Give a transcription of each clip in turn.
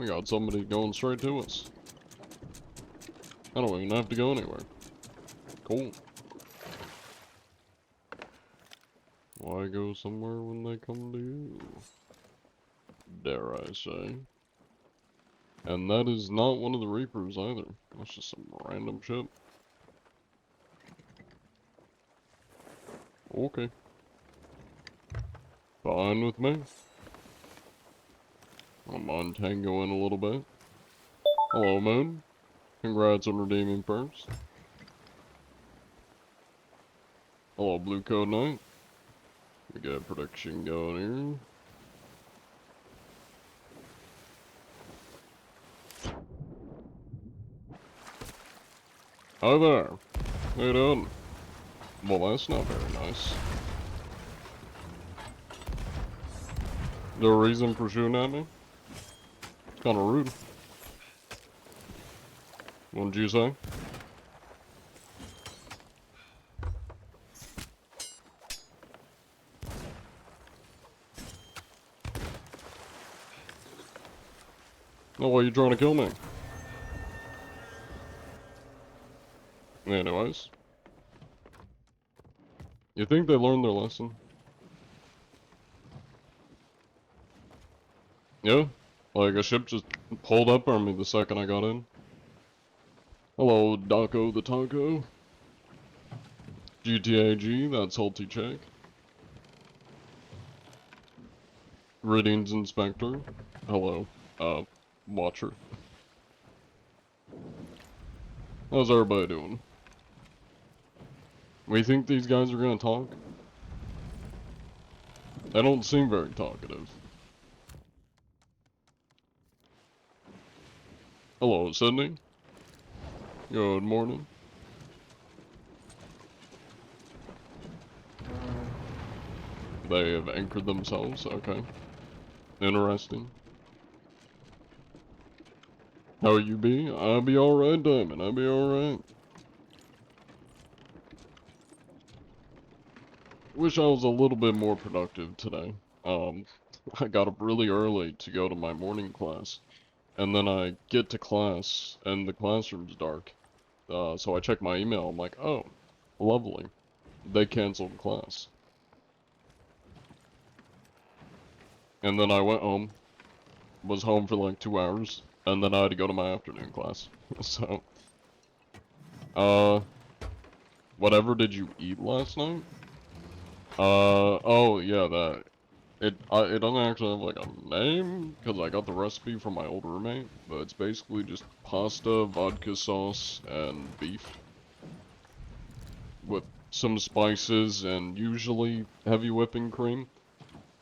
We got somebody going straight to us. I don't even have to go anywhere. Cool. Why go somewhere when they come to you? Dare I say. And that is not one of the Reapers either. That's just some random ship. Okay. Fine with me. I'm on Tango in a little bit. Hello, Moon. Congrats on redeeming first. Hello, Blue Code Knight. We got a prediction going here. Hi there. How you doing? Well, that's not very nice. Is there a reason for shooting at me? It's kinda rude. What did you say? Oh, why are you trying to kill me? Anyways. You think they learned their lesson? Yeah? Like, a ship just pulled up on me the second I got in. Hello, Daco the Taco. GTAG, that's Salty Check. Greetings, Inspector. Hello, Watcher. How's everybody doing? We think these guys are gonna talk? They don't seem very talkative. Hello, Sydney. Good morning. They have anchored themselves, okay. Interesting. How you be? I'll be alright, Diamond. I'll be alright. Wish I was a little bit more productive today. I got up really early to go to my morning class. And then I get to class, and the classroom's dark. So I check my email, I'm like, oh, lovely. They canceled class. And then I went home, was home for like 2 hours, and then I had to go to my afternoon class. So, whatever did you eat last night? Oh yeah, that. It doesn't actually have like a name, because I got the recipe from my old roommate, but it's basically just pasta, vodka sauce, and beef. With some spices and usually heavy whipping cream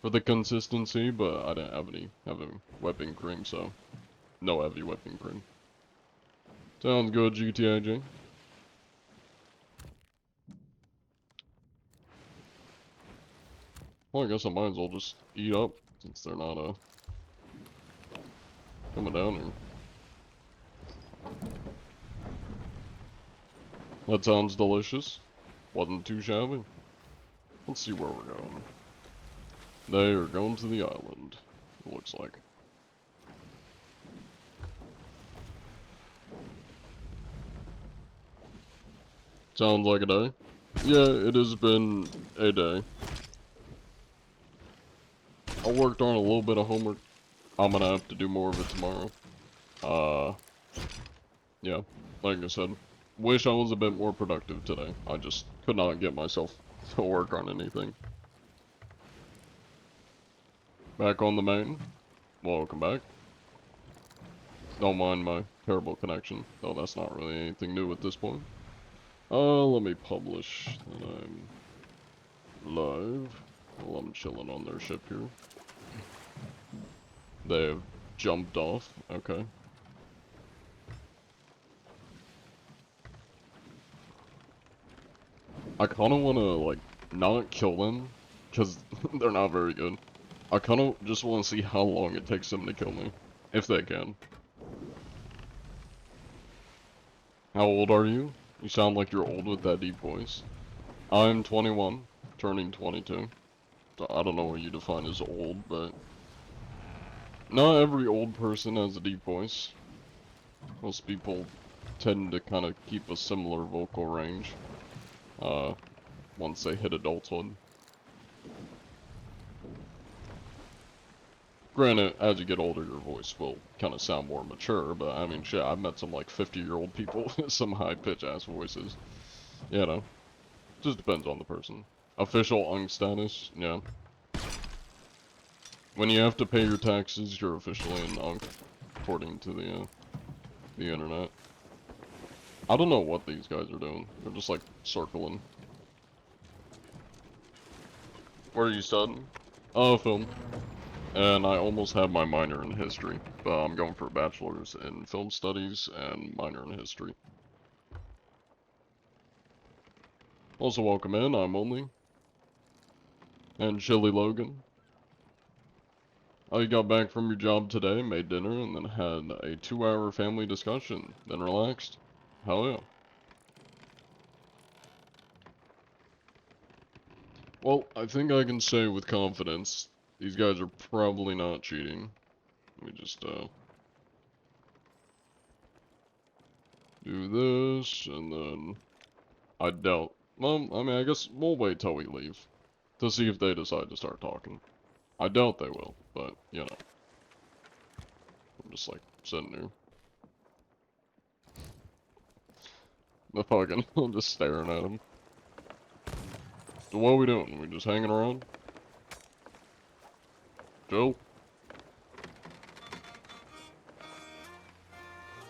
for the consistency, but I didn't have any heavy whipping cream, so no heavy whipping cream. Sounds good, GTAG. Well, I guess I might as well just eat up, since they're not, coming down here. That sounds delicious. Wasn't too shabby. Let's see where we're going. They are going to the island, it looks like. Sounds like a day. Yeah, it has been a day. I worked on a little bit of homework. I'm gonna have to do more of it tomorrow. Yeah, like I said, wish I was a bit more productive today. I just could not get myself to work on anything. Back on the main. Welcome back. Don't mind my terrible connection, though that's not really anything new at this point. Let me publish that I'm live while I'm chilling on their ship here. They've jumped off, okay. I kinda wanna, like, not kill them, because they're not very good. I kinda just wanna see how long it takes them to kill me, if they can. How old are you? You sound like you're old with that deep voice. I'm 21, turning 22. So I don't know what you define as old, but Not every old person has a deep voice. Most people tend to kind of keep a similar vocal range, uh, once they hit adulthood. Granted, as you get older, your voice will kind of sound more mature, but I mean, shit, I've met some like 50-year-old people with some high-pitch ass voices. You know, just depends on the person. Official ung status, yeah. When you have to pay your taxes, you're officially an unk, according to the internet. I don't know what these guys are doing. They're just like circling. Where are you studying? Oh, film. And I almost have my minor in history, but I'm going for a bachelor's in film studies and minor in history. Also, welcome in. I'm Only. And Chili Logan. Oh, you got back from your job today, made dinner, and then had a 2-hour family discussion, then relaxed. Hell yeah. Well, I think I can say with confidence, these guys are probably not cheating. Let me just, do this, and then I doubt. Well, I mean, I guess we'll wait till we leave to see if they decide to start talking. I doubt they will, but, you know. I'm just, like, sitting here. The fucking, I'm just staring at him. So what are we doing? We just hanging around? Joe?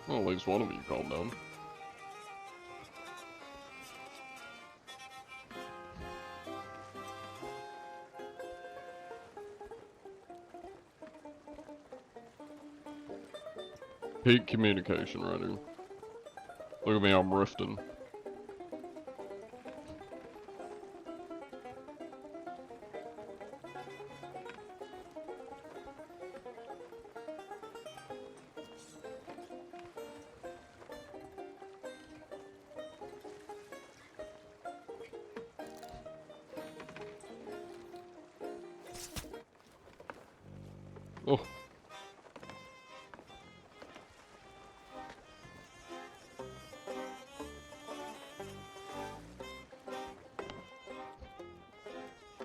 Well, at least one of you calm down. Peak communication right here. Look at me, I'm rifting. Oh.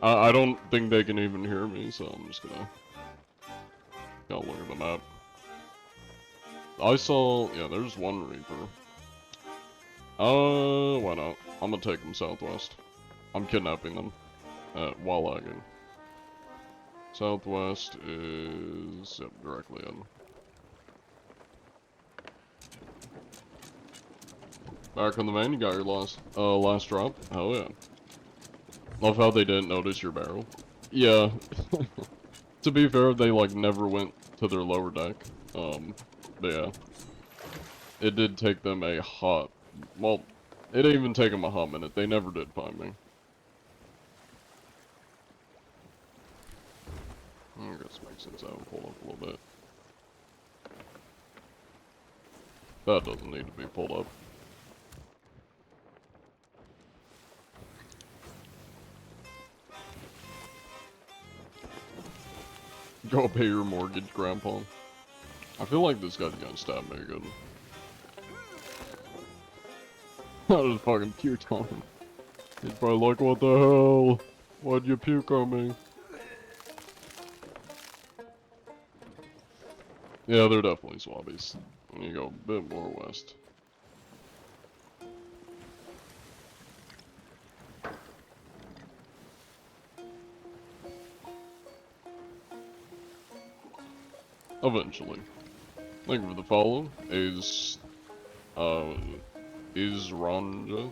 I don't think they can even hear me, so I'm just gonna look at the map. I saw, yeah, there's one Reaper. Why not? I'm gonna take them southwest. I'm kidnapping them, while lagging. Southwest is, yep, directly in. Back on the main, you got your last drop. Hell yeah. Love how they didn't notice your barrel. Yeah. To be fair, they like never went to their lower deck. But yeah. It did take them a hot, well, it didn't even take them a hot minute. They never did find me. I guess it makes sense I would pull up a little bit. That doesn't need to be pulled up. Go pay your mortgage, Grandpa. I feel like this guy's gonna stab me again. I just fucking puked on him. He's probably like, what the hell? Why'd you puke on me? Yeah, they're definitely swabbies. When you go a bit more west. Eventually. Thank you for the follow. Is Ranja?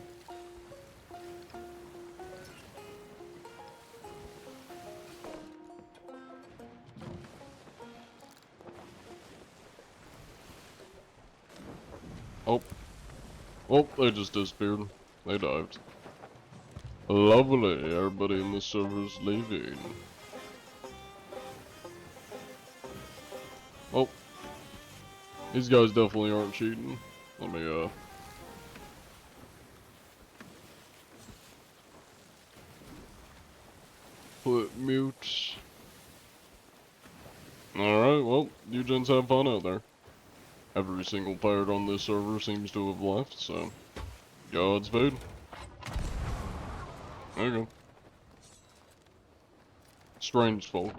Oh. Oh, they just disappeared. They dived. Lovely, everybody in the server's leaving. Oh. These guys definitely aren't cheating. Let me, put mute. Alright, well, you gents have fun out there. Every single pirate on this server seems to have left, so Godspeed. There you go. Strange folk,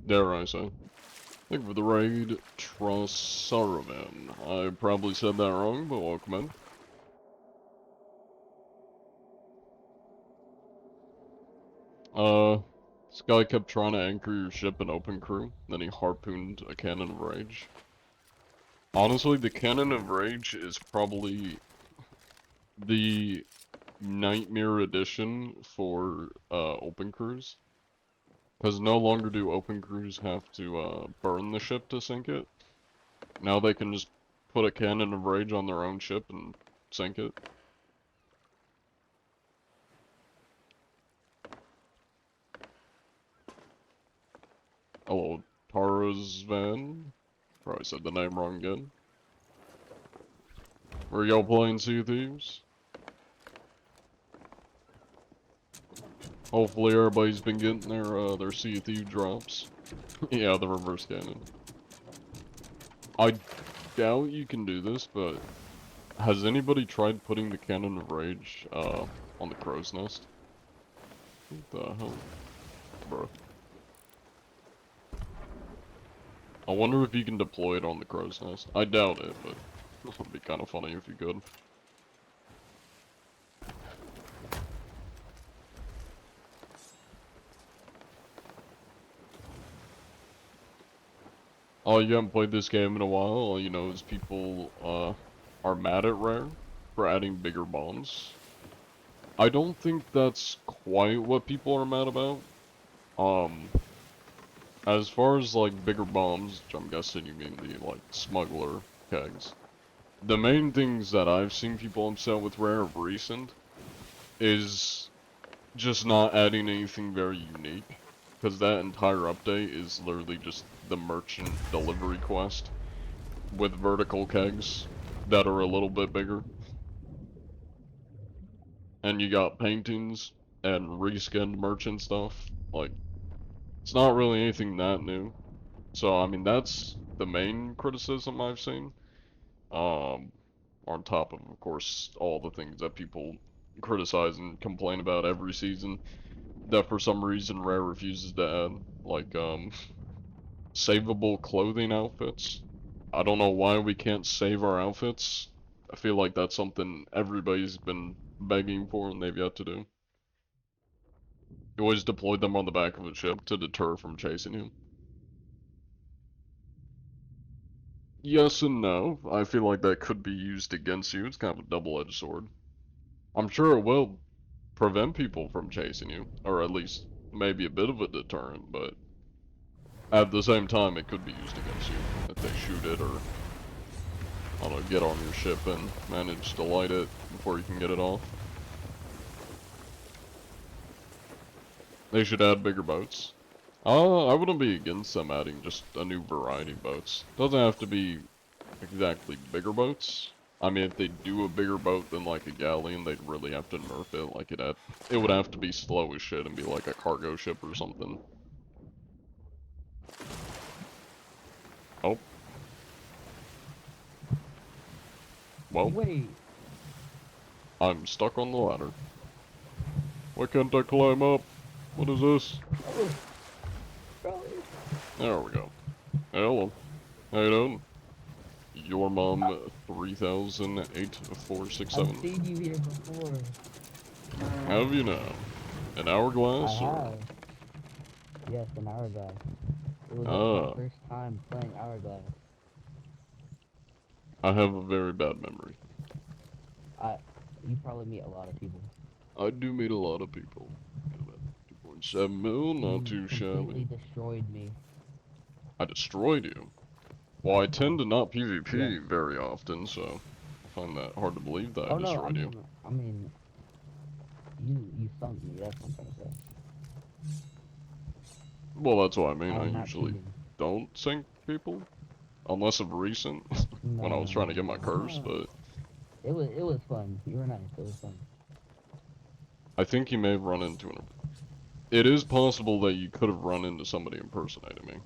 dare I say. Thank you for the raid, Trasaravan. I probably said that wrong, but welcome in. This guy kept trying to anchor your ship in open crew, then he harpooned a cannon of rage. Honestly, the cannon of rage is probably the nightmare edition for open crews. Because no longer do open crews have to burn the ship to sink it. Now they can just put a cannon of rage on their own ship and sink it. Hello, Tarzan. Probably said the name wrong again. Were y'all playing Sea of Thieves? Hopefully everybody's been getting their Sea of Thieves drops. Yeah, the reverse cannon. I doubt you can do this, but has anybody tried putting the Cannon of Rage on the crow's nest? What the hell, bro? I wonder if you can deploy it on the crow's nest. I doubt it, but it would be kind of funny if you could. Oh, you haven't played this game in a while? All you know is people are mad at Rare for adding bigger bombs. I don't think that's quite what people are mad about. As far as like bigger bombs, which I'm guessing you mean the like smuggler kegs. The main things that I've seen people upset with Rare of recent is just not adding anything very unique. Because that entire update is literally just the merchant delivery quest with vertical kegs that are a little bit bigger. And you got paintings and reskinned merchant stuff. Like, it's not really anything that new. So, I mean, that's the main criticism I've seen. On top of course, all the things that people criticize and complain about every season that for some reason Rare refuses to add, like, savable clothing outfits. I don't know why we can't save our outfits. I feel like that's something everybody's been begging for and they've yet to do. You always deployed them on the back of a ship to deter from chasing you. Yes and no. I feel like that could be used against you. It's kind of a double-edged sword. I'm sure it will prevent people from chasing you, or at least maybe a bit of a deterrent, but at the same time it could be used against you if they shoot it or, I don't know, get on your ship and manage to light it before you can get it off. They should add bigger boats. I wouldn't be against them adding just a new variety of boats. Doesn't have to be exactly bigger boats. I mean, if they do a bigger boat than like a galleon, they'd really have to nerf it. Like it would have to be slow as shit and be like a cargo ship or something. Oh. Well. Wait. I'm stuck on the ladder. Why can't I climb up? What is this? There we go. Hello. How you doing? Your mom 3008-467. I've seen you here before. Have you now? An I hourglass or? have. Yes, an hourglass. It was like my Ah, first time playing hourglass. I have a very bad memory. You probably meet a lot of people. I do meet a lot of people. Got about 2.7 mil, not You too completely shabby. destroyed me. I destroyed you. Well, I tend to not Yes. PvP very often, so I find that hard to believe that I Oh no, destroyed you. I mean, you sunk me. That's what I'm trying to say. Well, that's what I mean. I I'm not usually cheating. don't sink people, unless of recent, when I was trying to get my curse, No. but It was fun. You were nice. It was fun. I think you may have run into an... It is possible that you could have run into somebody impersonating me.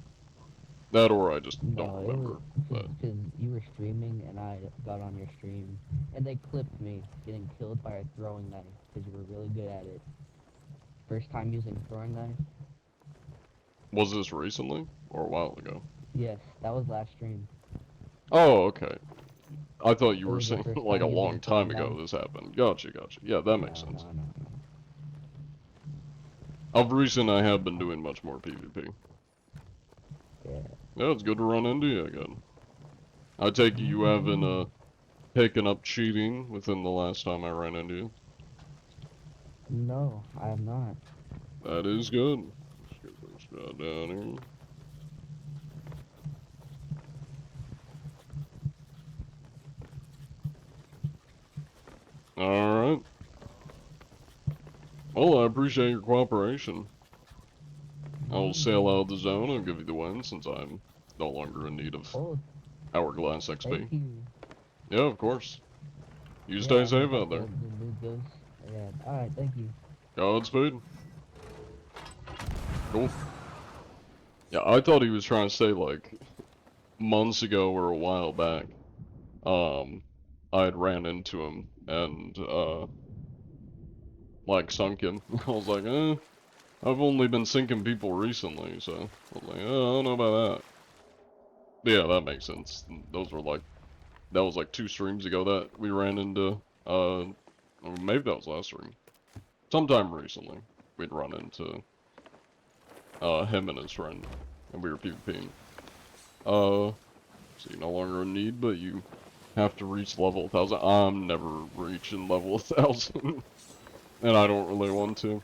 That or I just don't No, it was remember. But because you were streaming and I got on your stream and they clipped me getting killed by a throwing knife because you were really good at it. First time using throwing knife? was this recently or a while ago? Yes, that was last stream. Oh, okay. I thought you It were was your saying first like a time long using time throwing ago knife. this happened. Gotcha, gotcha. Yeah, that makes No, sense. no, no, no. Of recent, I have been doing much more PvP. Yeah. Yeah, it's good to run into you again. I take it you haven't taken up cheating within the last time I ran into you. No, I have not. That is good. Let's get this guy down here. Alright. Well, I appreciate your cooperation. I will sail out of the zone and give you the win since I'm no longer in need of Oh, hourglass thank XP. you. Yeah, of course. You Yeah, stay I hope safe I out there. can loot those. Yeah, alright, thank you. Godspeed. Cool. Yeah, I thought he was trying to say like months ago or a while back. I had ran into him and like sunk him. I was like, I've only been sinking people recently, so I was like, I don't know about that. But yeah, that makes sense. Those were like that was like 2 streams ago that we ran into or maybe that was last stream. Sometime recently we'd run into him and his friend and we were PvPing. So you're no longer in need, but you have to reach level 1000. I'm never reaching level 1000 and I don't really want to.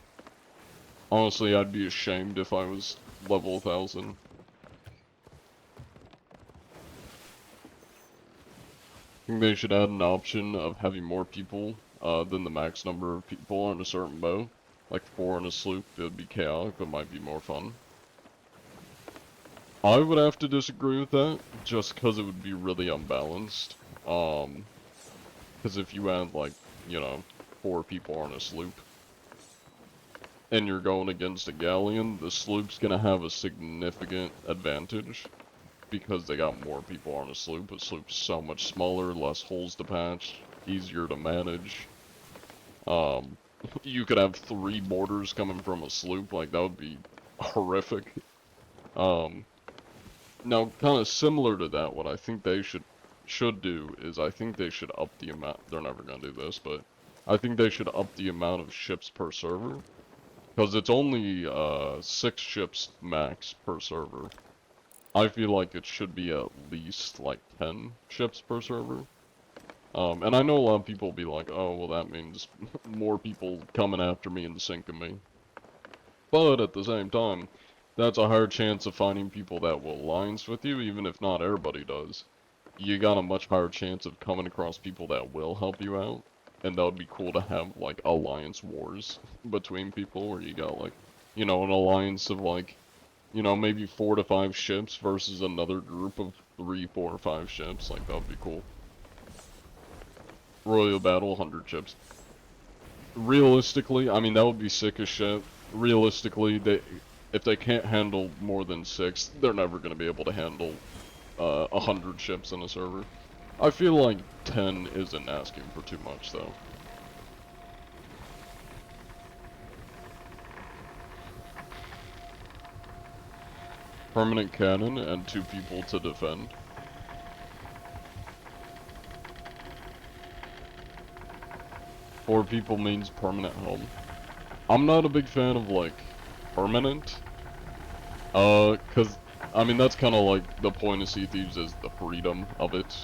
Honestly, I'd be ashamed if I was level 1000. I think they should add an option of having more people than the max number of people on a certain bow. Like 4 on a sloop, it would be chaotic, but might be more fun. I would have to disagree with that, just because it would be really unbalanced. Because if you had, like, you know, 4 people on a sloop, and you're going against a galleon, the sloop's gonna have a significant advantage. Because they got more people on a sloop. A sloop's so much smaller, less holes to patch, easier to manage. Um, you could have 3 mortars coming from a sloop, like that would be horrific. Um, now kind of similar to that, what I think they should do is I think they should up the amount. They're never gonna do this, but I think they should up the amount of ships per server, because it's only 6 ships max per server. I feel like it should be at least like 10 ships per server. And I know a lot of people will be like, oh, well that means more people coming after me and sinking me. But at the same time, that's a higher chance of finding people that will alliance with you, even if not everybody does. You got a much higher chance of coming across people that will help you out. And that would be cool to have like alliance wars between people where you got like, you know, an alliance of like, you know, maybe 4 to 5 ships versus another group of 3, 4, or 5 ships. Like, that would be cool. Royal Battle, 100 ships. Realistically, I mean, that would be sick as shit. Realistically, if they can't handle more than 6, they're never going to be able to handle 100 ships in a server. I feel like 10 isn't asking for too much, though. Permanent cannon and 2 people to defend. 4 people means permanent home. I'm not a big fan of, like, permanent. Cause, I mean, that's kind of like the point of Sea Thieves is the freedom of it.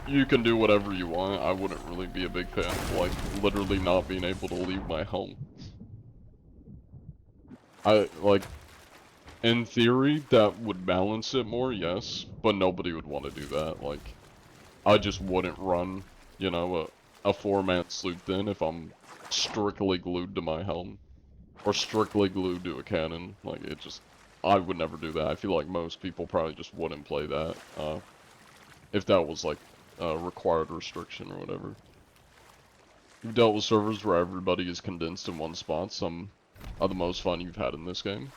You can do whatever you want. I wouldn't really be a big fan of, like, literally not being able to leave my home. In theory, that would balance it more, yes, but nobody would want to do that. Like, I just wouldn't run, you know, a 4-man sloop then if I'm strictly glued to my helm. Or strictly glued to a cannon. Like, I would never do that. I feel like most people probably just wouldn't play that, if that was, like, a required restriction or whatever. You've dealt with servers where everybody is condensed in one spot. Some are the most fun you've had in this game.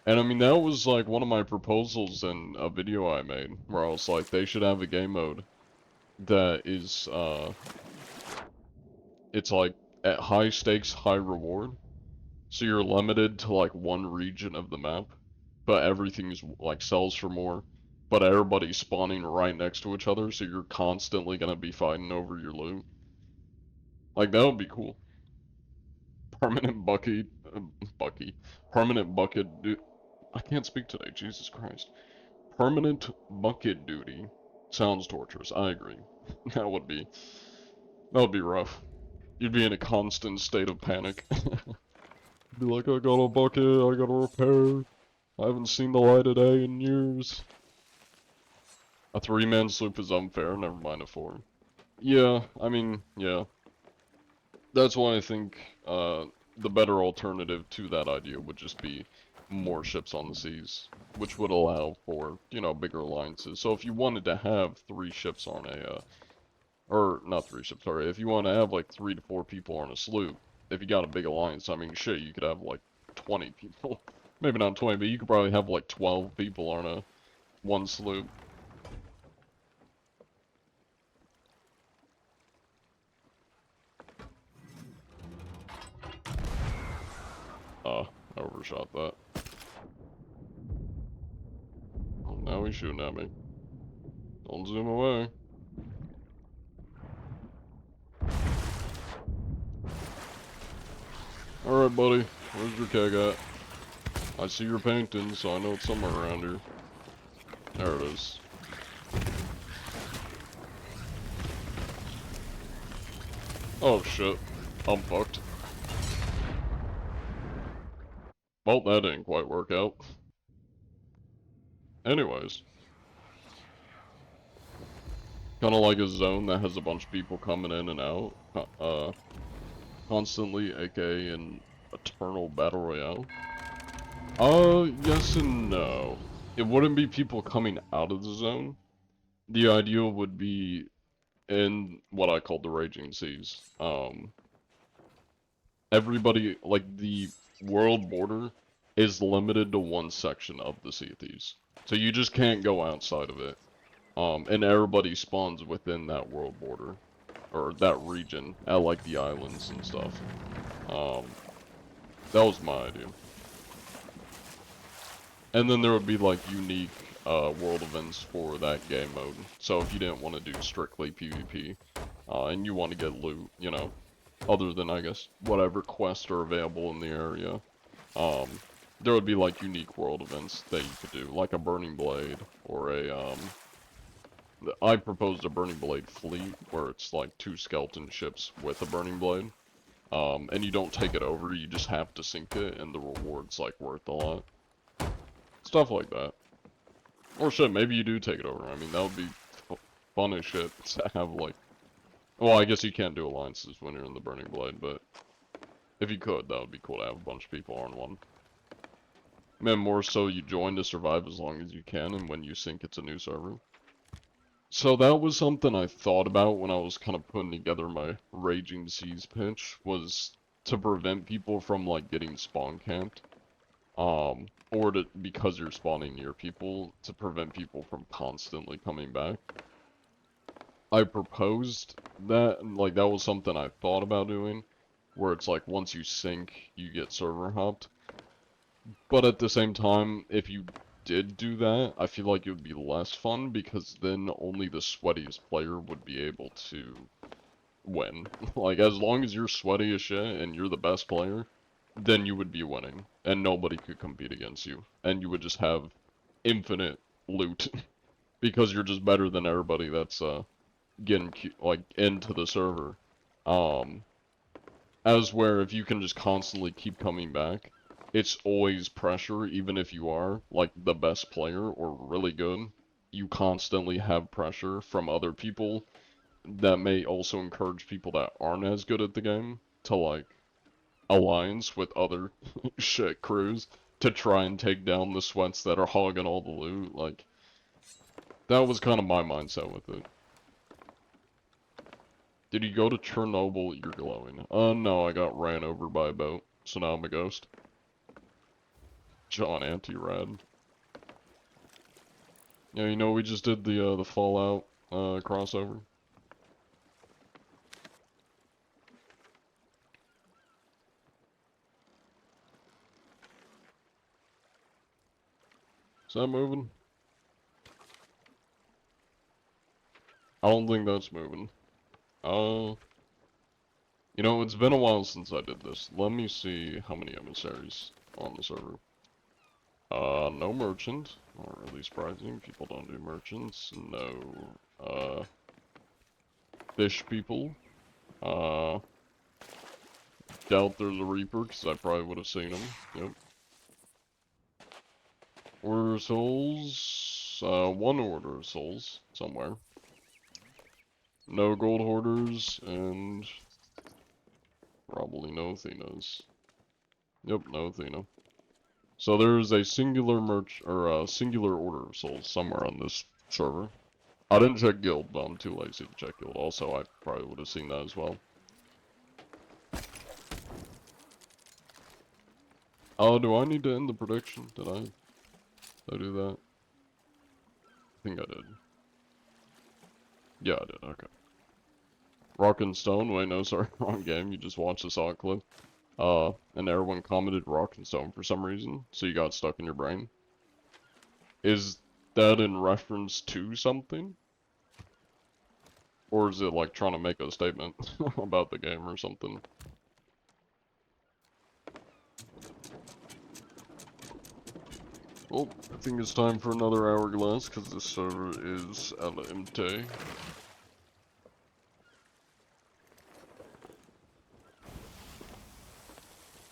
And I mean, that was like one of my proposals in a video I made, where I was like, they should have a game mode that is, it's like at high stakes, high reward. So you're limited to like one region of the map, but everything's like sells for more. But everybody's spawning right next to each other, so you're constantly gonna be fighting over your loot. Like that would be cool. Permanent bucket, bucky, permanent bucket. I can't speak today. Jesus Christ. Permanent bucket duty sounds torturous. I agree. That would be that would be rough. You'd be in a constant state of panic. Be like, I got a bucket, I got a repair. I haven't seen the light of day in years. A three-man sloop is unfair, never mind a four. Yeah, I mean, yeah. That's why I think the better alternative to that idea would just be more ships on the seas, which would allow for, you know, bigger alliances. So if you wanted to have three ships on a, or not three ships, sorry, if you want to have like 3 to 4 people on a sloop, if you got a big alliance, I mean, shit, you could have like 20 people. Maybe not 20, but you could probably have like 12 people on a one sloop. I overshot that. Oh, now he's shooting at me. Don't zoom away. Alright, buddy. Where's your keg at? I see your painting, so I know it's somewhere around here. There it is. Oh, shit. I'm fucked. Well, that didn't quite work out. Anyways. Kinda like a zone that has a bunch of people coming in and out. Constantly, aka an eternal battle royale. Yes and no. It wouldn't be people coming out of the zone. The idea would be in what I call the Raging Seas. Everybody, like, the world border is limited to one section of the Sea of Thieves. So you just can't go outside of it. And everybody spawns within that world border. Or that region, at, like, the islands and stuff. That was my idea. And then there would be, like, unique, world events for that game mode. So if you didn't want to do strictly PvP, and you want to get loot, you know, other than, I guess, whatever quests are available in the area, there would be, like, unique world events that you could do, like a Burning Blade, or a, I proposed a Burning Blade fleet, where it's, like, 2 skeleton ships with a Burning Blade, and you don't take it over, you just have to sink it, and the reward's, like, worth a lot. Stuff like that. Or shit, maybe you do take it over, I mean, that would be fun as shit to have, like, well, I guess you can't do alliances when you're in the Burning Blade, but if you could, that would be cool to have a bunch of people on one. Man, more so you join to survive as long as you can, and when you sink, it's a new server. So that was something I thought about when I was kind of putting together my Raging Seas pitch, was to prevent people from, like, getting spawn camped. Or to, because you're spawning near people, to prevent people from constantly coming back. I proposed that, like, that was something I thought about doing, where it's like, once you sink, you get server hopped. But at the same time, if you did do that, I feel like it would be less fun, because then only the sweatiest player would be able to win. Like, as long as you're sweaty as shit and you're the best player, then you would be winning, and nobody could compete against you, and you would just have infinite loot, because you're just better than everybody that's, getting, like, into the server. Um, as where if you can just constantly keep coming back, it's always pressure, even if you are, like, the best player or really good. You constantly have pressure from other people that may also encourage people that aren't as good at the game to, like, alliance with other shit crews to try and take down the sweats that are hogging all the loot. Like, that was kind of my mindset with it. Did you go to Chernobyl? You're glowing. No, I got ran over by a boat, so now I'm a ghost. John Anti-Rad. Yeah, you know, we just did the Fallout crossover. Is that moving? I don't think that's moving. You know, it's been a while since I did this. Let me see how many emissaries on the server. No merchant. Not really surprising. People don't do merchants. No, fish people. Doubt there's a Reaper, because I probably would have seen him. Yep. Order of Souls. One Order of Souls, somewhere. No gold hoarders, and probably no Athenas. Yep, no Athena. So there's a singular singular Order of Souls somewhere on this server. I didn't check guild, but I'm too lazy to check guild. Also, I probably would have seen that as well. Oh, do I need to end the prediction? Did I do that? I think I did. Yeah, I did, okay. Rock and Stone, wait, no, sorry, wrong game, you just watched the Saw clip. And everyone commented Rock and Stone for some reason, so you got stuck in your brain. Is that in reference to something? Or is it like trying to make a statement about the game or something? Well, I think it's time for another hourglass, because this server is al empty.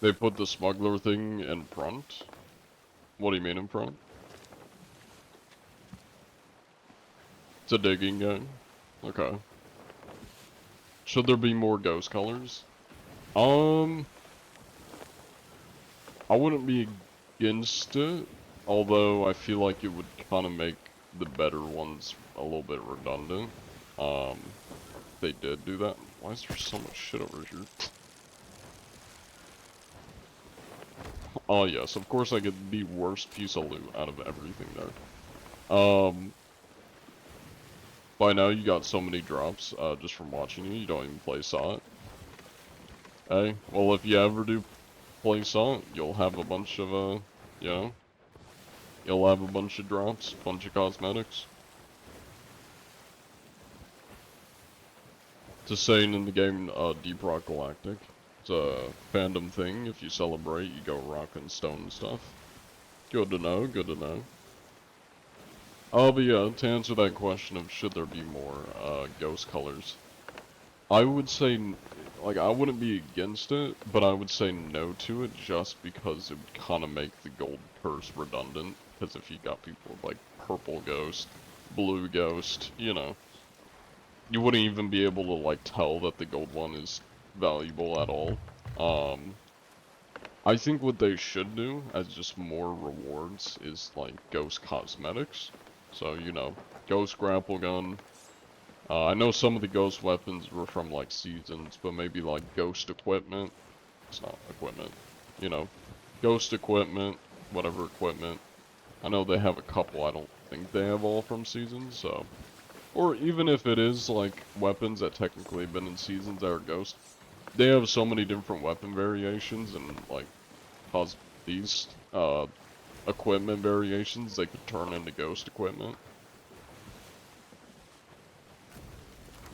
They put the smuggler thing in front? What do you mean in front? It's a digging game? Okay. Should there be more ghost colors? I wouldn't be against it, although I feel like it would kind of make the better ones a little bit redundant. They did do that. Why is there so much shit over here? Oh yes, of course I get the worst piece of loot out of everything there. By now you got so many drops, just from watching you don't even play Saw It. Hey, well if you ever do play Saw It, you'll have a bunch of, you know, you'll have a bunch of drops, bunch of cosmetics. It's a saying in the game, Deep Rock Galactic. It's a fandom thing. If you celebrate, you go rock and stone and stuff. Good to know, good to know. Oh, but yeah, to answer that question of should there be more, ghost colors, I would say, like, I wouldn't be against it, but I would say no to it just because it would kind of make the gold purse redundant. Because if you got people with, like, purple ghost, blue ghost, you know, you wouldn't even be able to, like, tell that the gold one is valuable at all. I think what they should do as just more rewards is, like, ghost cosmetics. So, you know, ghost grapple gun. I know some of the ghost weapons were from, like, seasons, but maybe, like, ghost equipment. It's not equipment. You know, ghost equipment, whatever equipment. I know they have a couple, I don't think they have all from seasons, so. Or even if it is, like, weapons that technically have been in seasons that are ghost. They have so many different weapon variations and, like, cause these, equipment variations they could turn into ghost equipment.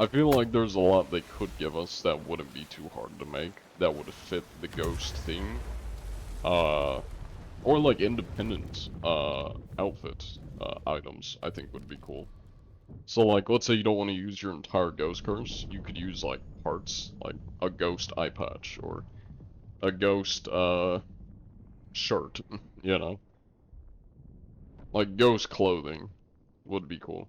I feel like there's a lot they could give us that wouldn't be too hard to make, that would fit the ghost theme. Or like independent, outfit, items, I think would be cool. So like, let's say you don't want to use your entire ghost curse, you could use like parts, like a ghost eye patch, or a ghost, shirt, you know? Like ghost clothing would be cool.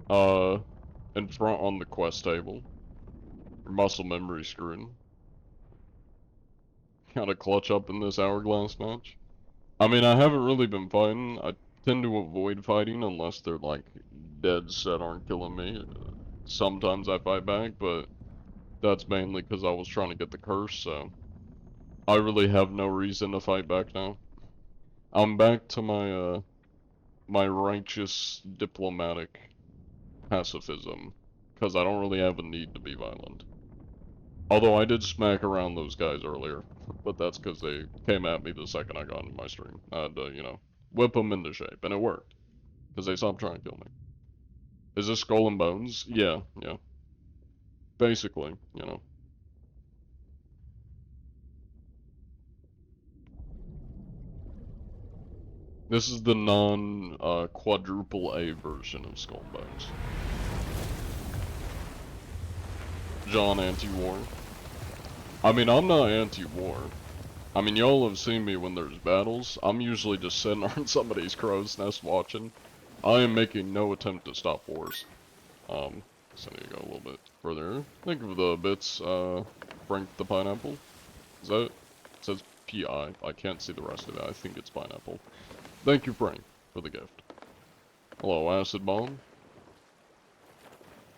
Uh, in front on the quest table. Your muscle memory screwed. Gotta clutch up in this hourglass match. I mean, I haven't really been fighting. I tend to avoid fighting unless they're like dead set on killing me. sometimes I fight back, but that's mainly because I was trying to get the curse, so I really have no reason to fight back now. I'm back to my righteous diplomatic pacifism, because I don't really have a need to be violent. Although I did smack around those guys earlier, but that's because they came at me the second I got into my stream. I had to, you know, whip them into shape, and it worked, because they stopped trying to kill me. Is this Skull and Bones? Yeah, yeah. Basically, you know. This is the quadruple A version of Skull and Bones. John anti-war. I mean, I'm not anti-war. I mean, y'all have seen me when there's battles. I'm usually just sitting on somebody's crow's nest watching. I am making no attempt to stop wars. So I need to go a little bit further. Think of the bits, Frank the Pineapple. Is that it? It says P-I. I can't see the rest of it. I think it's pineapple. Thank you, Frank, for the gift. Hello, Acid Bomb.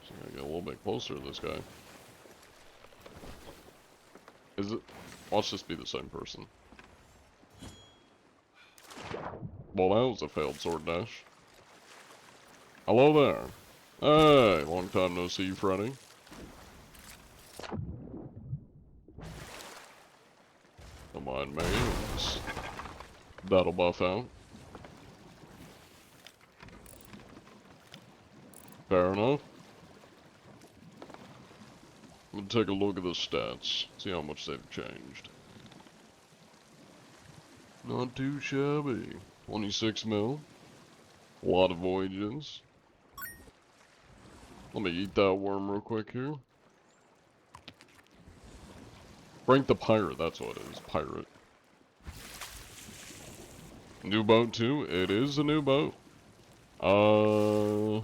So I gotta get a little bit closer to this guy. Is it? Watch this be the same person. Well, that was a failed sword dash. Hello there. Hey, long time no see, Freddy. Don't mind me. That'll buff out. Fair enough. I'm gonna take a look at the stats, see how much they've changed. Not too shabby. 26 mil. A lot of voyages. Let me eat that worm real quick here. Frank the Pirate, that's what it is. Pirate. New boat too? It is a new boat. I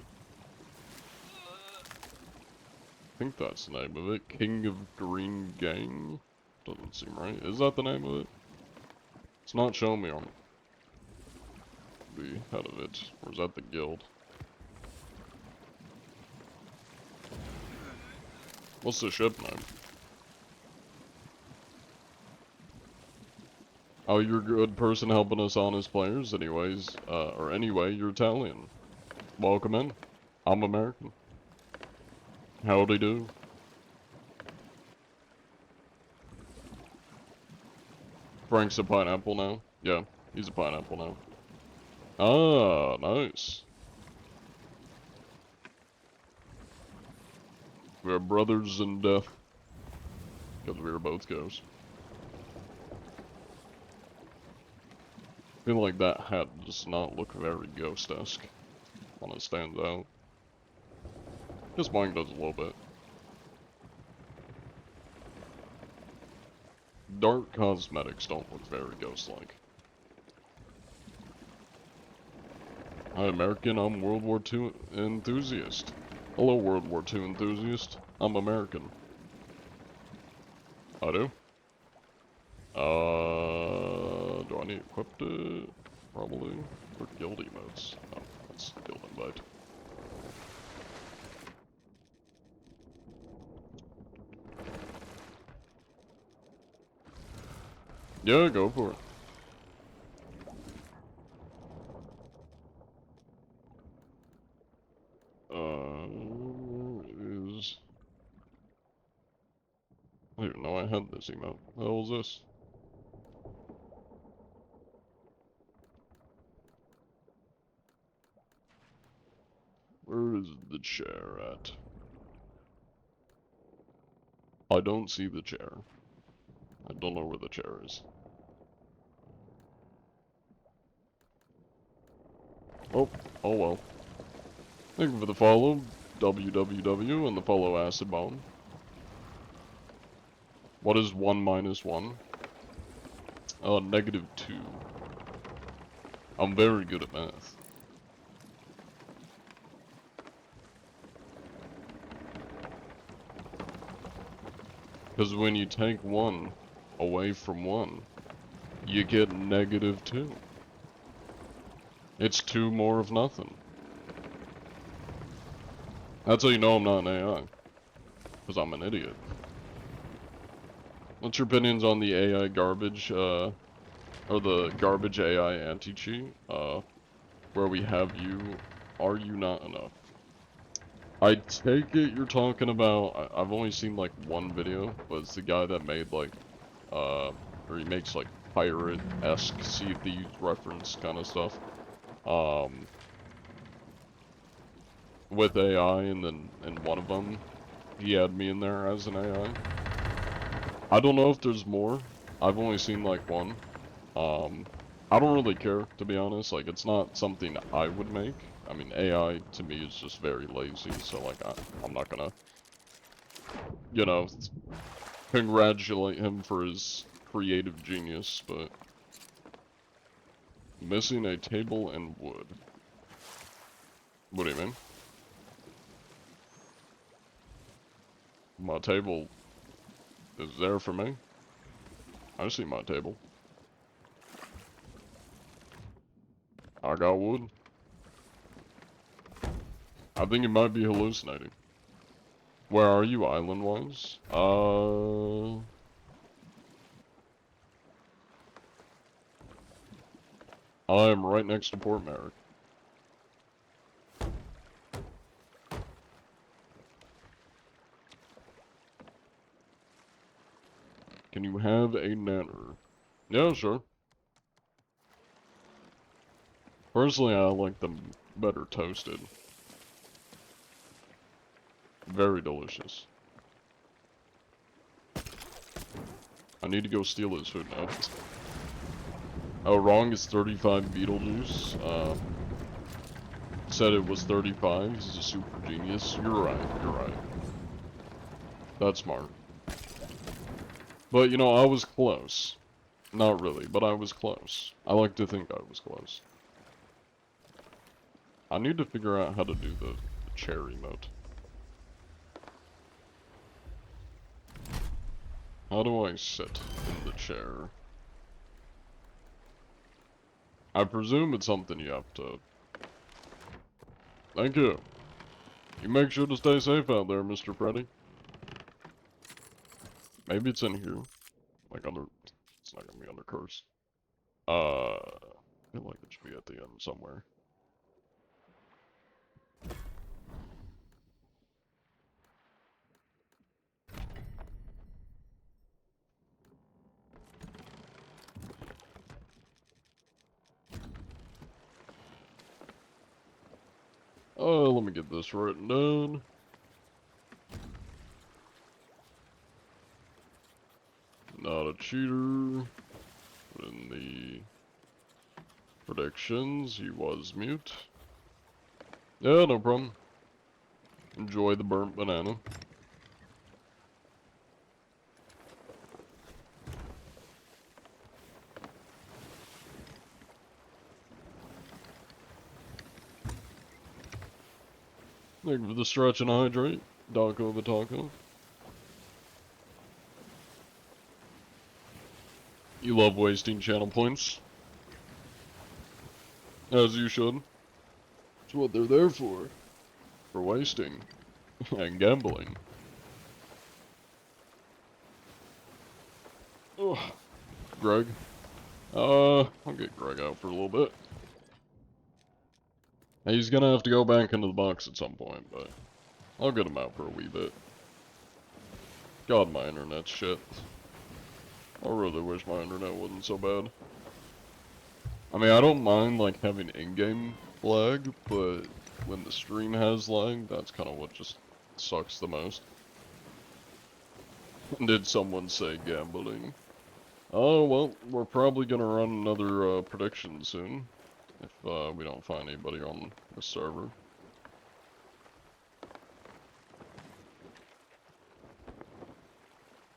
think that's the name of it. King of Green Gang? Doesn't seem right. Is that the name of it? It's not showing me on the head of it. Or is that the guild? What's the ship name? Oh, you're a good person helping us honest players anyways. Or anyway, you're Italian. Welcome in. I'm American. Howdy do. Frank's a pineapple now? Yeah, he's a pineapple now. Ah, nice. We're brothers in death. Because we are both ghosts. I feel like that hat does not look very ghost-esque when it stands out. Guess mine does a little bit. Dark cosmetics don't look very ghost-like. Hi American, I'm World War II enthusiast. Hello World War II enthusiast, I'm American. I do? Do I need equipped it? Probably. For guild emotes. Oh, that's guild invite. Yeah, go for it. Is... I didn't even know I had this emote. What the hell is this? Where is the chair at? I don't see the chair. I don't know where the chair is. Oh, oh well. Thank you for the follow, WWW, and the follow Acid Bomb. What is 1 minus 1? -2. I'm very good at math. Because when you take 1 away from 1, you get -2. It's 2 more of nothing. That's how you know I'm not an AI. Because I'm an idiot. What's your opinions on the AI garbage, or the garbage AI anti-cheat, where we have you, are you not enough? I take it you're talking about, I've only seen like one video, but it's the guy that made like, or he makes like pirate-esque Sea of Thieves reference kind of stuff. With AI, and then in one of them, he had me in there as an AI. I don't know if there's more. I've only seen like one. I don't really care, to be honest. Like, it's not something I would make. I mean, AI to me is just very lazy, so like, I'm not gonna, you know, congratulate him for his creative genius, but missing a table and wood. What do you mean? My table is there for me. I see my table. I got wood. I think it might be hallucinating. Where are you island-wise? I am right next to Port Merrick. Can you have a nanner? Yeah, sure. Personally, I like them better toasted. Very delicious. I need to go steal his food now. Oh, wrong is 35 Beetlejuice. Said it was 35. He's a super genius. You're right, you're right. That's smart. But, you know, I was close. Not really, but I was close. I like to think I was close. I need to figure out how to do the chair emote. How do I sit in the chair? I presume it's something you have to... Thank you. You make sure to stay safe out there, Mr. Freddy. Maybe it's in here. Like under... It's not gonna be under curse. I feel like it should be at the end somewhere. Oh, let me get this written down. Not a cheater. Put in the predictions. He was mute. Yeah, no problem. Enjoy the burnt banana. Thank you for the stretch and hydrate, Daco the Taco. You love wasting channel points. As you should. It's what they're there for. For wasting. And gambling. Ugh. Greg. I'll get Greg out for a little bit. He's gonna have to go back into the box at some point, but I'll get him out for a wee bit. God, my internet's shit. I really wish my internet wasn't so bad. I mean, I don't mind, like, having in-game lag, but when the stream has lag, that's kind of what just sucks the most. Did someone say gambling? Oh, well, we're probably gonna run another prediction soon, if we don't find anybody on the server.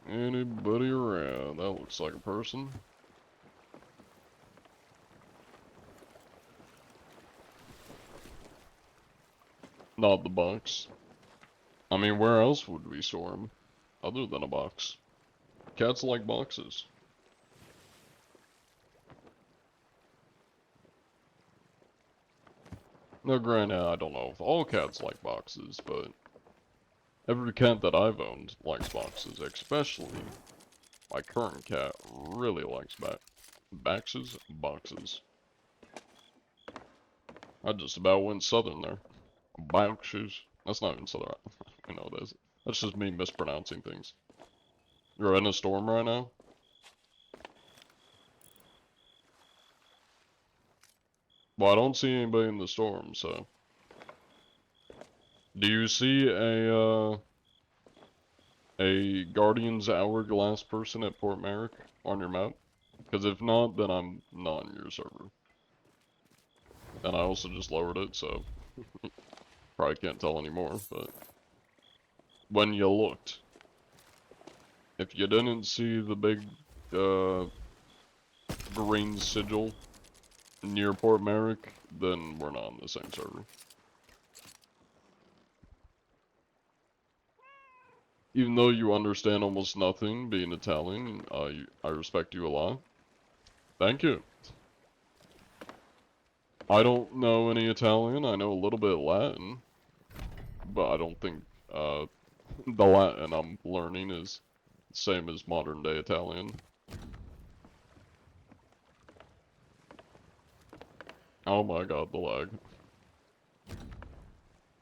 Anybody around? That looks like a person. Not the box. I mean, where else would we store them? Other than a box. Cats like boxes. Now, granted, I don't know if all cats like boxes, but Every cat that I've owned likes boxes, especially my current cat really likes boxes. I just about went southern there. Boxes. That's not even southern. I know it is. That's just me mispronouncing things. You're in a storm right now? Well, I don't see anybody in the storm, so. Do you see a Guardian's Hourglass person at Port Merrick on your map? Because if not, then I'm not in your server. And I also just lowered it, so probably can't tell anymore, but when you looked, if you didn't see the big green sigil near Port Merrick, then we're not on the same server. Even though you understand almost nothing being Italian, I respect you a lot. Thank you. I don't know any Italian, I know a little bit of Latin, but I don't think the Latin I'm learning is the same as modern day Italian. Oh my god, the lag.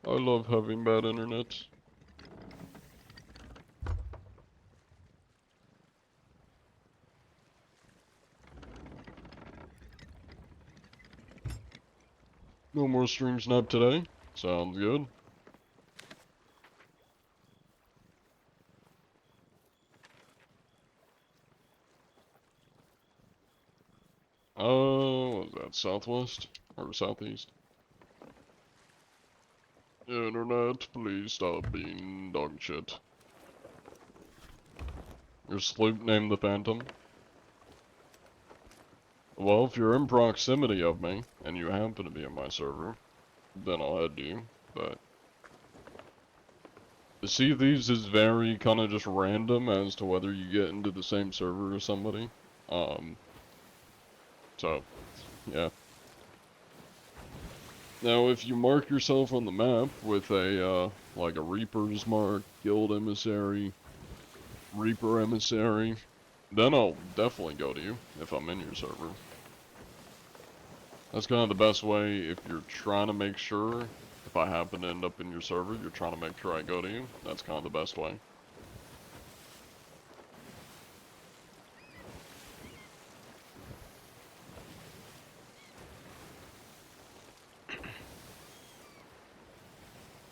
I love having bad internet. No more stream snipe today? Sounds good. What was that, southwest? Or southeast? Internet, please stop being dog shit. Your sloop named the Phantom? Well, if you're in proximity of me, and you happen to be in my server, then I'll head to you, but... The Sea of Thieves is very kind of just random as to whether you get into the same server as somebody. So, yeah. Now, if you mark yourself on the map with a, like a Reaper's mark, Guild Emissary, Reaper Emissary, then I'll definitely go to you if I'm in your server. That's kind of the best way if you're trying to make sure, if I happen to end up in your server, you're trying to make sure I go to you. That's kind of the best way.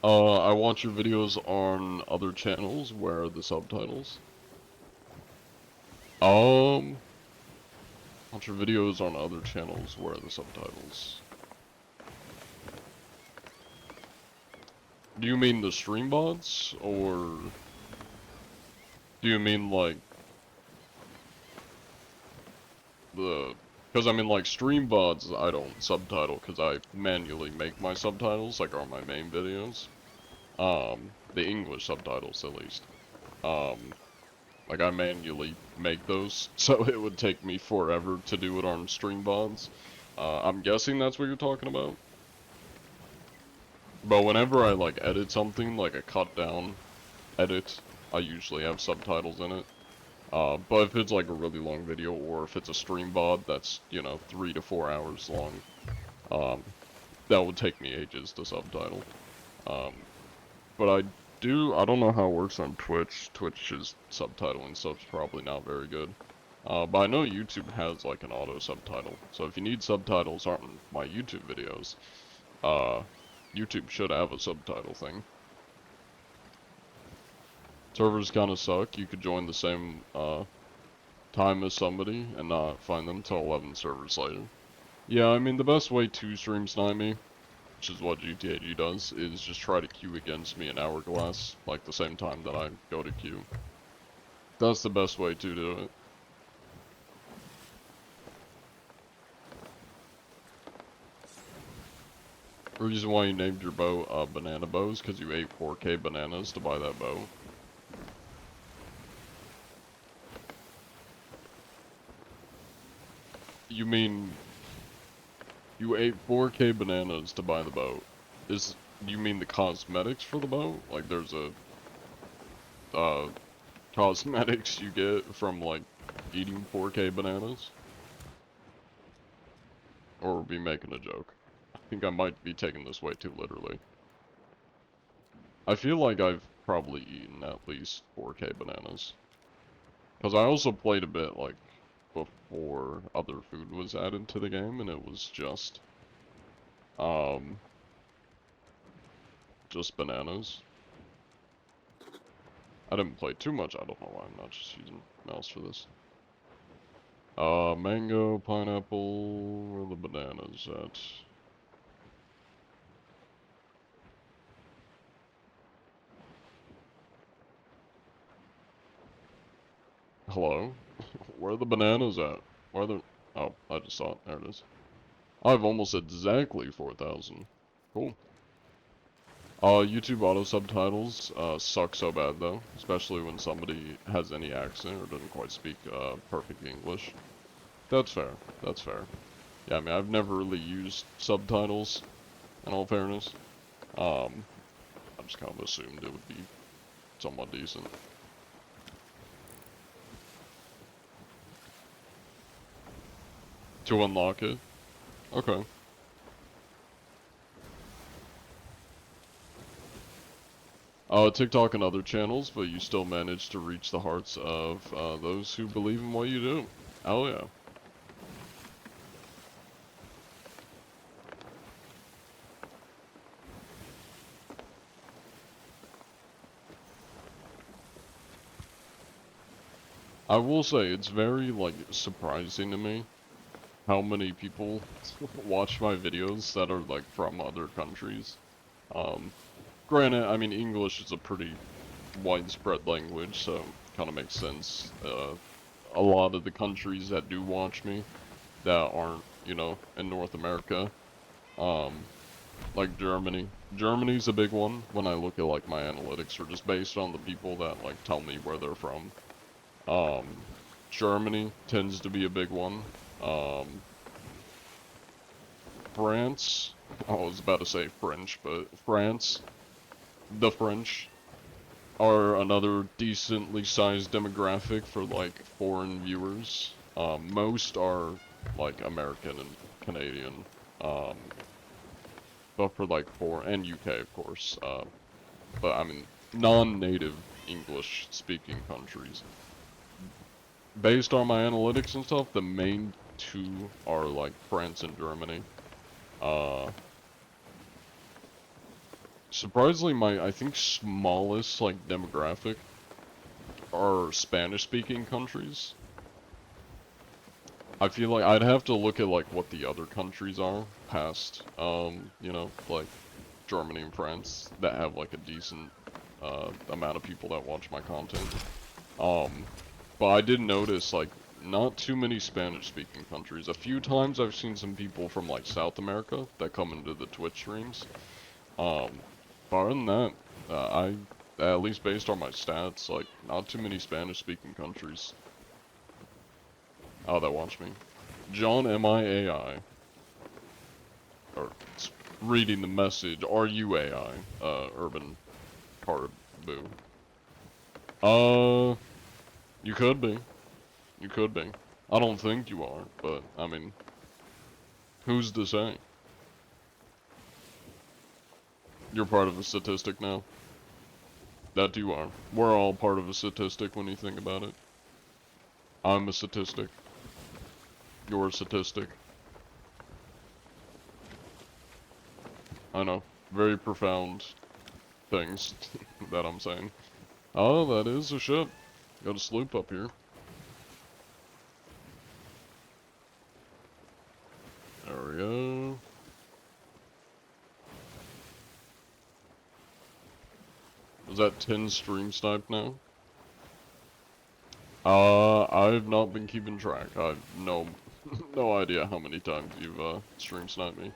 I watch your videos on other channels. Where are the subtitles? Watch your videos on other channels. Where are the subtitles? Do you mean the stream bots, or do you mean like the... Because I mean like stream bots I don't subtitle because I manually make my subtitles, like on my main videos. The English subtitles at least. Like I manually make those, so it would take me forever to do it on stream bots. I'm guessing that's what you're talking about. But whenever I like edit something, like a cut down edit, I usually have subtitles in it. But if it's like a really long video, or if it's a stream VOD that's, you know, 3 to 4 hours long, that would take me ages to subtitle. But I don't know how it works on Twitch. Twitch's subtitling stuff's probably not very good. But I know YouTube has like an auto subtitle. So if you need subtitles on my YouTube videos, YouTube should have a subtitle thing. Servers kind of suck. You could join the same time as somebody and not find them till 11 servers later. Yeah, I mean the best way to stream snipe me, which is what GTAG does, is just try to queue against me in Hourglass, like the same time that I go to queue. That's the best way to do it. The reason why you named your bow Banana Bows, because you ate 4K bananas to buy that bow. You mean you ate 4K bananas to buy the bow? You mean the cosmetics for the bow? Like there's a cosmetics you get from, like, eating 4K bananas? Or are we making a joke? I think I might be taking this way too literally. I feel like I've probably eaten at least 4K bananas. Because I also played a bit, like, before other food was added to the game, and it was um, just bananas. I didn't play too much, I don't know why I'm not just using mouse for this. Mango, pineapple, where are the bananas at? Hello? Where are the bananas at? Where are the... Oh, I just saw it. There it is. I have almost exactly 4,000. Cool. YouTube auto subtitles, suck so bad though. Especially when somebody has any accent or doesn't quite speak, perfect English. That's fair. That's fair. Yeah, I mean, I've never really used subtitles, in all fairness. I just kind of assumed it would be somewhat decent. To unlock it? Okay. TikTok and other channels, but you still manage to reach the hearts of those who believe in what you do. Oh yeah. I will say, it's very, like, surprising to me how many people watch my videos that are, like, from other countries. Granted, I mean, English is a pretty widespread language, so kind of makes sense. A lot of the countries that do watch me that aren't, you know, in North America, um, like Germany. Germany's a big one when I look at, like, my analytics, or just based on the people that, like, tell me where they're from. Um, Germany tends to be a big one. France, I was about to say French, but France, the French, are another decently sized demographic for, like, foreign viewers. Most are, like, American and Canadian, but for, like, and UK, of course, but I mean, non-native English-speaking countries. Based on my analytics and stuff, the main two are, like, France and Germany. Uh, Surprisingly, I think, smallest, like, demographic are Spanish-speaking countries. I feel like I'd have to look at, like, what the other countries are past, you know, like, Germany and France that have, like, a decent, amount of people that watch my content. But I did notice, like, not too many Spanish-speaking countries. A few times I've seen some people from, like, South America that come into the Twitch streams. But other than that, at least based on my stats, like, not too many Spanish-speaking countries. Oh, that watch me. John MIAI. Or, reading the message, are you AI? Urban Caribou. You could be. You could be. I don't think you are, but, I mean, who's to say? You're part of a statistic now. That you are. We're all part of a statistic when you think about it. I'm a statistic. You're a statistic. I know. Very profound things that I'm saying. Oh, that is a ship. Got a sloop up here. There we go. Is that 10 stream snipe now? I've not been keeping track. I've no idea how many times you've, stream sniped me.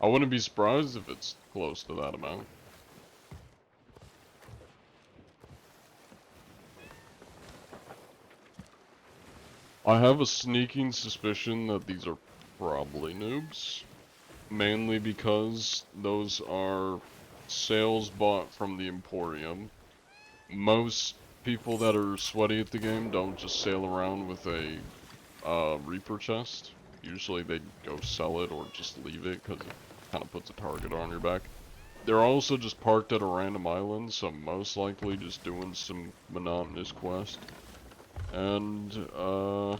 I wouldn't be surprised if it's close to that amount. I have a sneaking suspicion that these are probably noobs. Mainly because those are sales bought from the Emporium. Most people that are sweaty at the game don't just sail around with a Reaper chest. Usually they go sell it or just leave it because it kind of puts a target on your back. They're also just parked at a random island, so most likely just doing some monotonous quest. And, I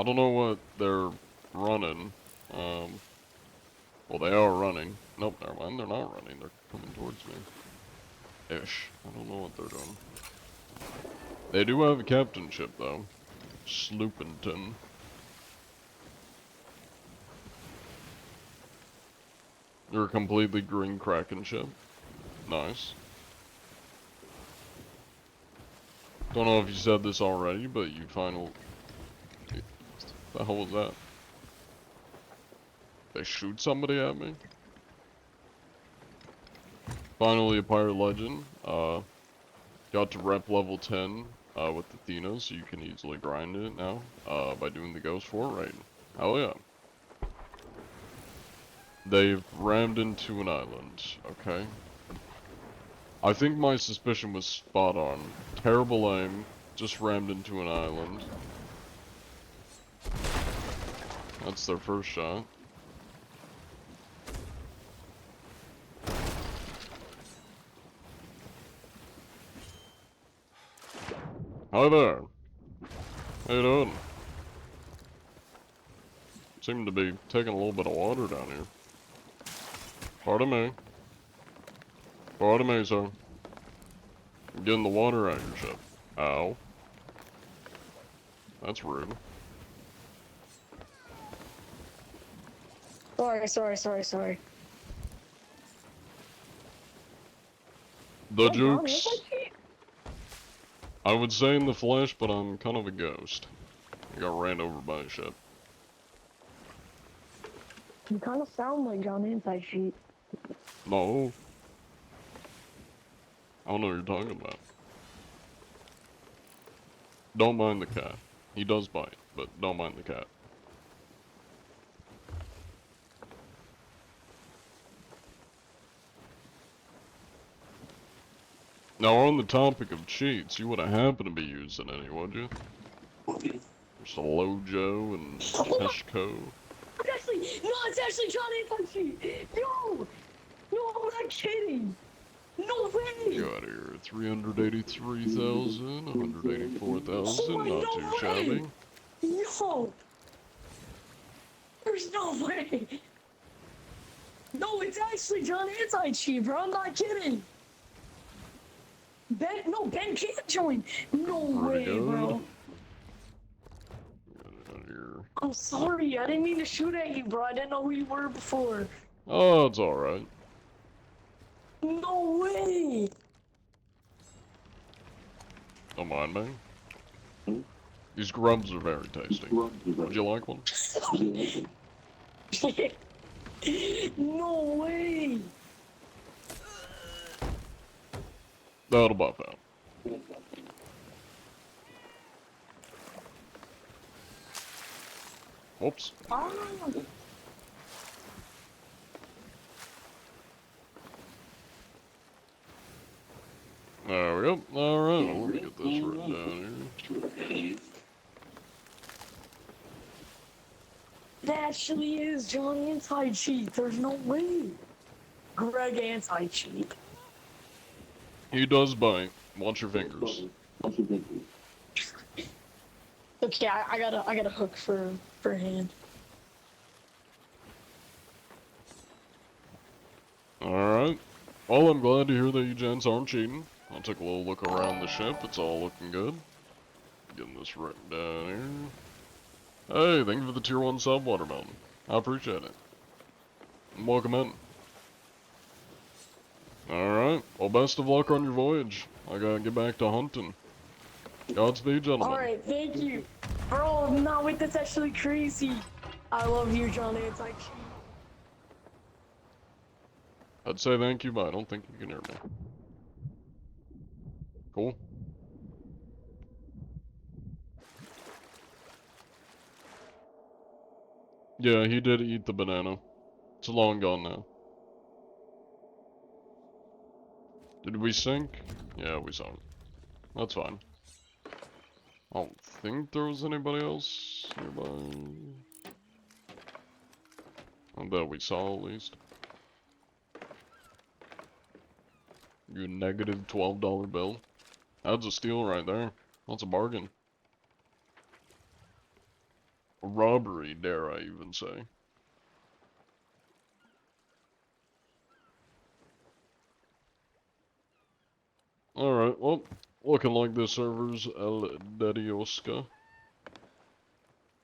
don't know what they're running. Well, they are running. Nope, never mind, they're not running. They're coming towards me. Ish. I don't know what they're doing. They do have a captain ship, though. Sloopington. They're a completely green Kraken ship. Nice. Don't know if you said this already, but you final... The hell was that? They shoot somebody at me? Finally a pirate legend. Got to rep level 10 with Athena, so you can easily grind it now by doing the Ghost Fort raid. Hell yeah. They've rammed into an island, okay? I think my suspicion was spot on. Terrible aim, just rammed into an island. That's their first shot. Hi there. How you doing? Seem to be taking a little bit of water down here. Pardon me. Pardon me, sir. I'm getting the water out of your ship. Ow. That's rude. Sorry. The Oh, Johnny, jukes. it's like I would say in the flesh, but I'm kind of a ghost. I got ran over by a ship. you kind of sound like Johnny Inside Sheet. No. I don't know what you're talking about. Don't mind the cat. He does bite, but don't mind the cat. Now, on the topic of cheats, you wouldn't happen to be using any, would you? There's a Lojo and Peshko. It's actually Johnny Inside Sheet. No, I'm not kidding. No way. Get out of here. 383,000, 184,000, not no too way. shabby. No, there's no way. No, it's actually Johnny Inside Sheet, bro. I'm not kidding. Ben can't join. No way, Pretty good. bro. Get out of here. I'm sorry. I didn't mean to shoot at you, bro. I didn't know who you were before. Oh, it's alright. No way. Don't mind me. These grubs are very tasty. Would you like one? No way. That'll buff out. Whoops. Ah. There we go. Alright, let me get this written down here. It actually is Johnny Inside Sheet. There's no way. Greg Inside Sheet. He does bite. Watch your fingers. Okay, I got a hook for hand. Alright. Well, I'm glad to hear that you gents aren't cheating. I'll take a little look around the ship. It's all looking good. Getting this written down here. Hey, thank you for the tier 1 sub, Watermelon. I appreciate it. Welcome in. Alright, well, best of luck on your voyage. I gotta get back to hunting. Godspeed, gentlemen. Alright, thank you. Bro, no, wait, that's actually crazy. I love you, Johnny Inside Sheet. I'd say thank you, but I don't think you can hear me. Cool. Yeah, he did eat the banana. It's long gone now. Did we sink? Yeah, we sunk. That's fine. I don't think there was anybody else nearby. That we saw, at least. You negative $12 bill. That's a steal right there. That's a bargain. A robbery, dare I even say. Alright, well, looking like this server's El Dedioska.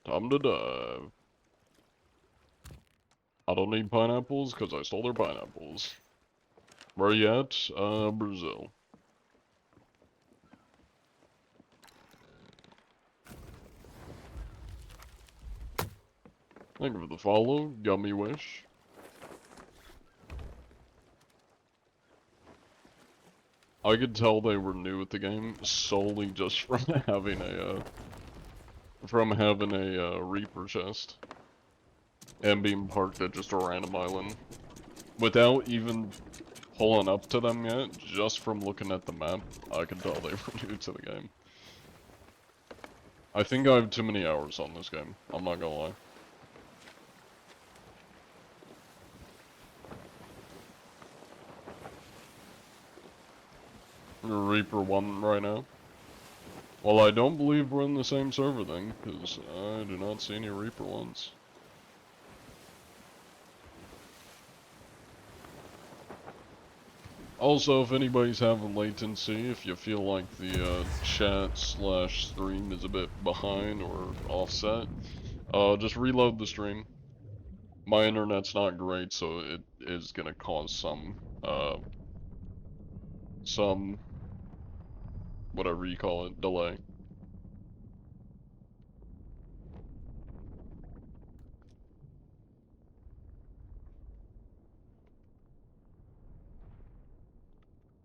Time to dive. I don't need pineapples, because I stole their pineapples. Where you at? Brazil. Thank you for the follow, Gummy Wish. I could tell they were new at the game solely just from having a Reaper chest and being parked at just a random island without even pulling up to them yet. Just from looking at the map, I could tell they were new to the game. I think I have too many hours on this game. I'm not gonna lie. Reaper 1 right now. Well, I don't believe we're in the same server then, because I do not see any Reaper 1s. Also, if anybody's having latency, if you feel like the chat/stream is a bit behind or offset, just reload the stream. My internet's not great, so it is gonna cause some whatever you call it, delay.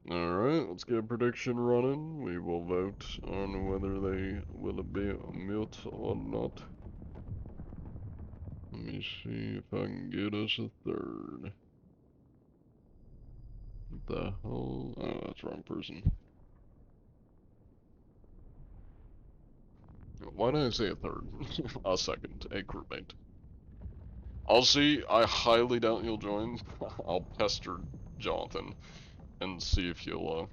Alright, let's get a prediction running. We will vote on whether they will be a mute or not. Let me see if I can get us a third. What the hell? Oh, that's the wrong person. Why did I say a third? A second, a crewmate. I'll see. I highly doubt you'll join. I'll pester Jonathan and see if you'll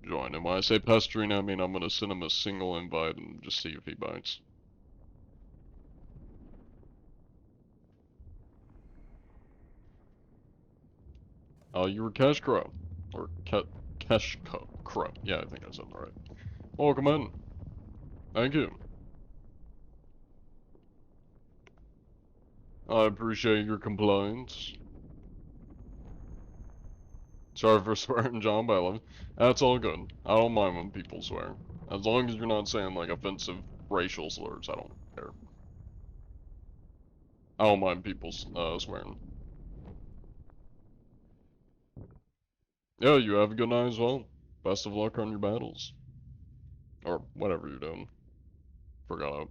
join. And when I say pestering, I mean I'm gonna send him a single invite and just see if he bites. You were Cash Crow. Or Cash Crow. Yeah, I think I said that right. Welcome in. Thank you. I appreciate your compliance. Sorry for swearing, John, but I love it. That's all good. I don't mind when people swear. As long as you're not saying, like, offensive racial slurs, I don't care. I don't mind people swearing. Yeah, you have a good night as well. Best of luck on your battles. Or whatever you're doing. Forgot it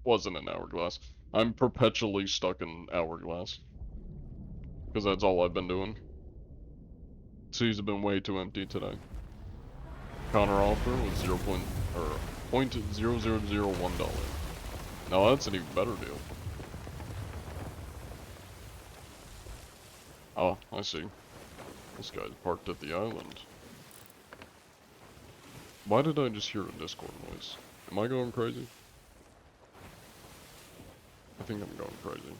wasn't an hourglass. I'm perpetually stuck in hourglass. Because that's all I've been doing. Seas have been way too empty today. Counter offer with $0.0001. Now that's an even better deal. Oh, I see. This guy's parked at the island. Why did I just hear a Discord noise? Am I going crazy? I think I'm going crazy.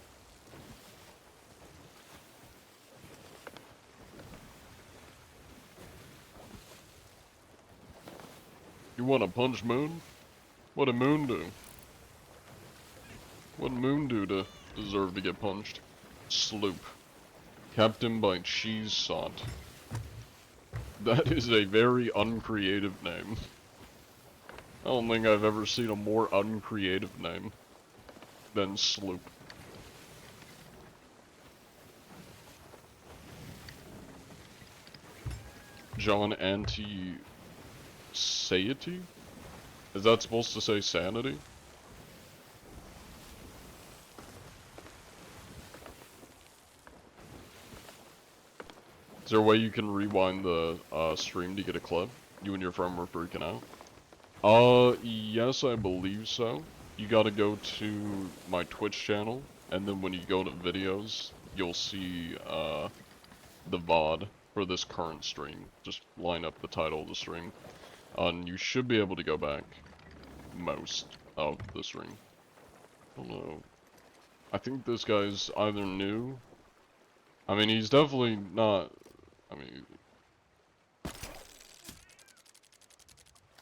You wanna punch Moon? What did Moon do? What did Moon do to deserve to get punched? Sloop. Captain by Cheese Sot. That is a very uncreative name. I don't think I've ever seen a more uncreative name than Sloop. John Anti-Satiety? Is that supposed to say sanity? Is there a way you can rewind the stream to get a clip? You and your friend were freaking out. Yes, I believe so. You gotta go to my Twitch channel, and then when you go to videos, you'll see, the VOD for this current stream. Just line up the title of the stream. And you should be able to go back most of the stream. I don't know. I think this guy's either new. I mean, he's definitely not. I mean.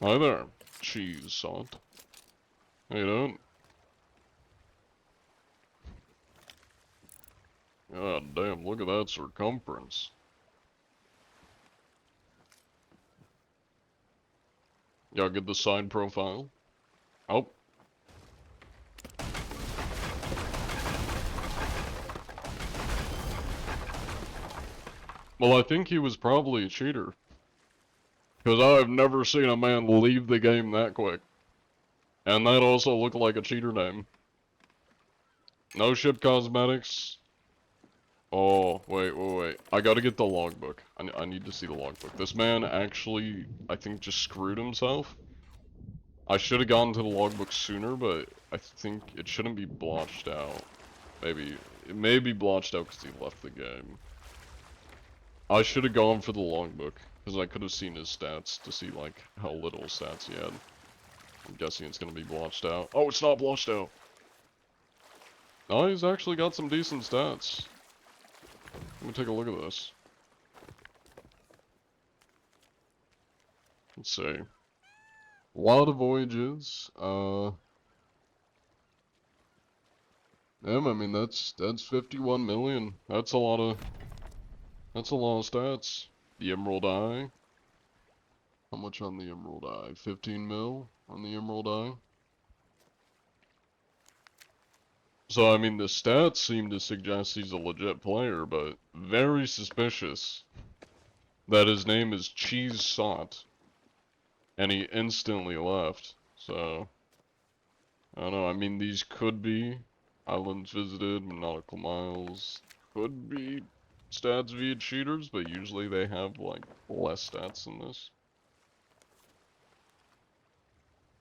Hi there, cheese salt. How you doing? God damn, look at that circumference. Y'all get the side profile? Oh. Well, I think he was probably a cheater. Because I've never seen a man leave the game that quick. And that also looked like a cheater name. No ship cosmetics. Oh, wait. I gotta get the logbook. I need to see the logbook. This man actually, I think, just screwed himself. I should have gotten to the logbook sooner, but I think it shouldn't be blotched out. Maybe. It may be blotched out because he left the game. I should have gone for the logbook, because I could have seen his stats to see, like, how little stats he had. I'm guessing it's gonna be blotched out. Oh, it's not blotched out! Oh, he's actually got some decent stats. Let me take a look at this. Let's see. A lot of voyages. I mean that's 51 million. That's a lot of stats. The Emerald Eye. How much on the Emerald Eye? 15 mil on the Emerald Eye. So I mean the stats seem to suggest he's a legit player, but very suspicious that his name is Cheese Sot. And he instantly left. So I don't know, I mean these could be islands visited, nautical miles, could be stats via cheaters, but usually they have like less stats than this.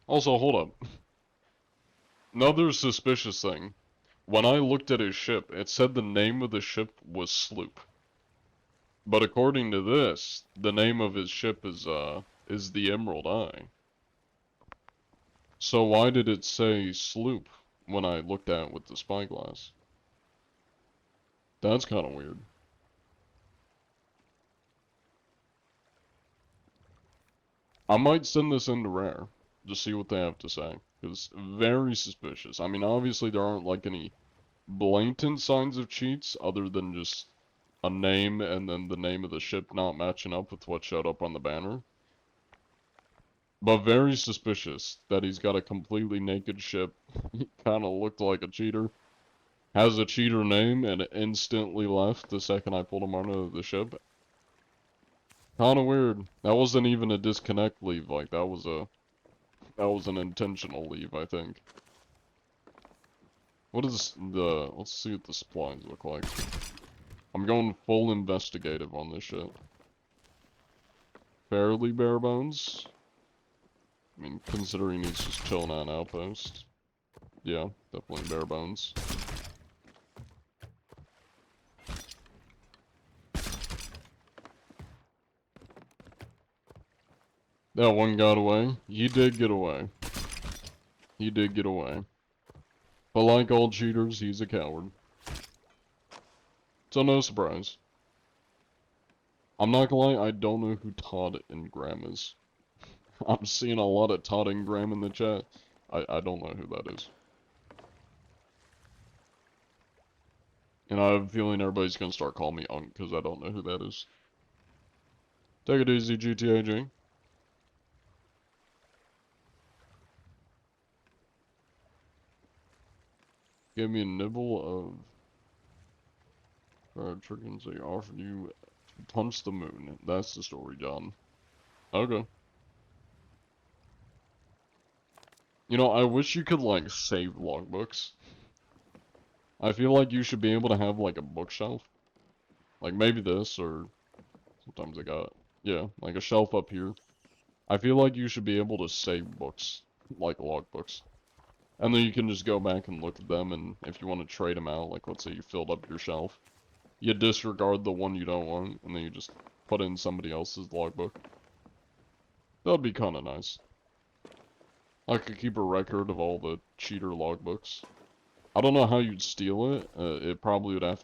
Also, hold up. Another suspicious thing. When I looked at his ship, it said the name of the ship was Sloop. But according to this, the name of his ship is the Emerald Eye. So why did it say Sloop when I looked at it with the spyglass? That's kind of weird. I might send this into Rare, to see what they have to say, because very suspicious. I mean, obviously there aren't like any blatant signs of cheats, other than just a name and then the name of the ship not matching up with what showed up on the banner. But very suspicious that he's got a completely naked ship. He kind of looked like a cheater. Has a cheater name and instantly left the second I pulled him onto the ship. Kind of weird. That wasn't even a disconnect leave. Like that was an intentional leave, I think. What is the? Let's see what the supplies look like. I'm going full investigative on this shit. Fairly bare bones. I mean, considering he's just chilling on an outpost. Yeah, definitely bare bones. That one got away. He did get away. He did get away. But like all cheaters, he's a coward. So no surprise. I'm not gonna lie, I don't know who Todd and Graham is. I'm seeing a lot of Todd and Graham in the chat. I don't know who that is. And I have a feeling everybody's gonna start calling me Unk because I don't know who that is. Take it easy, GTAG. Give me a nibble of fried chickens. They offered you to punch the moon. That's the story, John. Okay. You know, I wish you could, like, save logbooks. I feel like you should be able to have, like, a bookshelf. Like, maybe this, or Sometimes I got, yeah, like a shelf up here. I feel like you should be able to save books, like logbooks. And then you can just go back and look at them, and if you want to trade them out, like let's say you filled up your shelf, you disregard the one you don't want, and then you just put in somebody else's logbook. That'd be kind of nice. I could keep a record of all the cheater logbooks. I don't know how you'd steal it. It probably would have.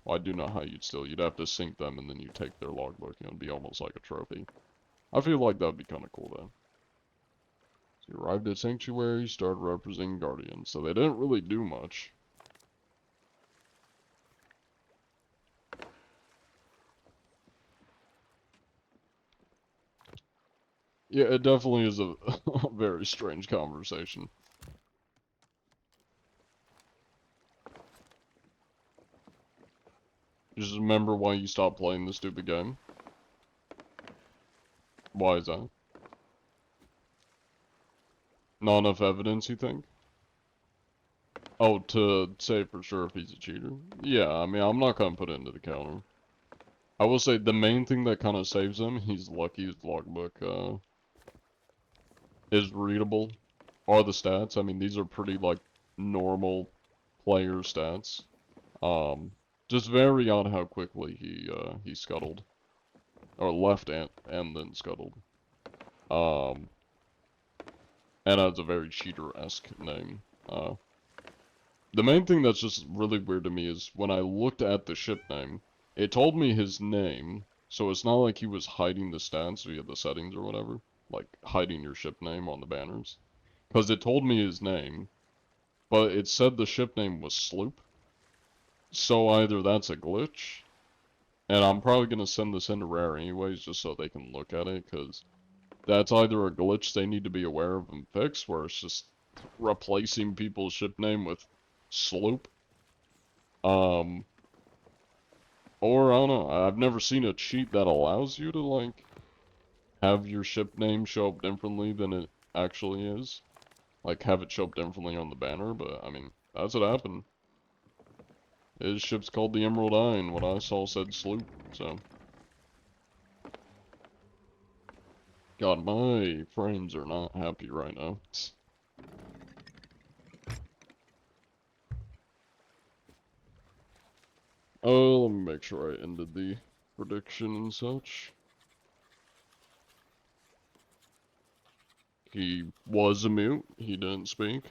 Well, I do know how you'd steal. You'd have to sync them, and then you take their logbook. It'd be almost like a trophy. I feel like that'd be kind of cool, though. So you arrived at Sanctuary, started representing Guardians. So they didn't really do much. Yeah, it definitely is a, a very strange conversation. Just remember why you stopped playing the stupid game. Why is that? Not enough evidence, you think? Oh, to say for sure if he's a cheater? Yeah, I mean, I'm not gonna put it into the counter. I will say the main thing that kind of saves him, he's lucky his logbook is readable, are the stats. I mean, these are pretty, like, normal player stats. Just very odd how quickly he scuttled. Or left and then scuttled. Um, and has a very cheater-esque name. The main thing that's just really weird to me is when I looked at the ship name, it told me his name, so it's not like he was hiding the stats via the settings or whatever, like hiding your ship name on the banners. Because it told me his name, but it said the ship name was Sloop. So either that's a glitch, and I'm probably going to send this into Rare anyways just so they can look at it, because that's either a glitch they need to be aware of and fix, where it's just replacing people's ship name with Sloop. Or, I don't know, I've never seen a cheat that allows you to, like, have your ship name show up differently than it actually is. Like, have it show up differently on the banner, but, I mean, that's what happened. His ship's called the Emerald Eye, and what I saw said Sloop, so. God, my friends are not happy right now. Oh, let me make sure I ended the prediction and such. He was a mute. He didn't speak.